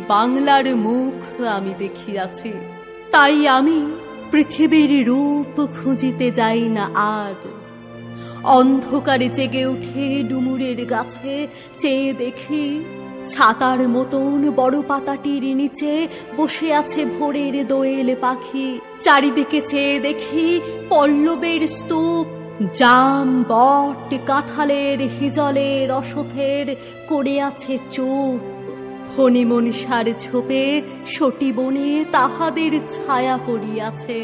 বাংলার মুখ আমি দেখিয়াছি, তাই আমি পৃথিবীর রূপ খুঁজিতে যাই না আর। অন্ধকারে জেগে উঠে ডুমুরের গাছে চেয়ে দেখি, ছাতার মতন বড় পাতাটির নিচে বসে আছে ভোরের দোয়েল পাখি। চারিদিকে চেয়ে দেখি পল্লবের স্তূপ, জাম, বট, কাঁঠালের, হিজলের, অশথের করে আছে চুপ। ফণিমনসার ঝোপে সটি বনে তাহাদের ছায়া পড়িয়াছে।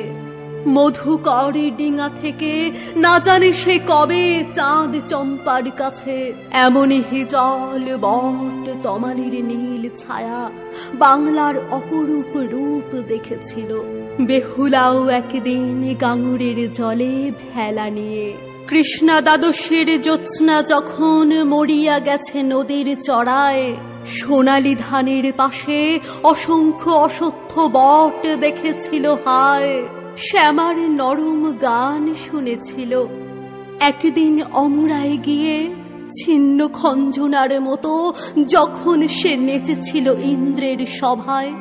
মধুকর ডিঙা থেকে না জানি সে কবে চাঁদ চম্পার কাছে। এমনই হিজল, বট, তমালির নীল ছায়া বাংলার অপরূপ রূপ দেখেছিল। বেহুলাও একদিন গাঙুরের জলে ভেলা নিয়ে, কৃষ্ণা দ্বাদশীর জ্যোৎস্না যখন মরিয়া গেছে নদীর চড়ায়, সোনালি ধানের পাশে অসংখ্য অশ্বত্থ বট দেখেছিল হায়। শ্যামার নরম গান শুনেছিল। একদিন অমরায় গিয়ে ছিন্ন খঞ্জনার মতো যখন সে নেচেছিল ইন্দ্রের সভায়,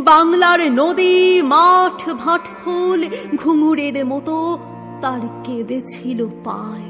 বাংলার নদী, মাঠ, ভাটফুল ঘুঙুরের মতো তার কেঁদেছিল পায়।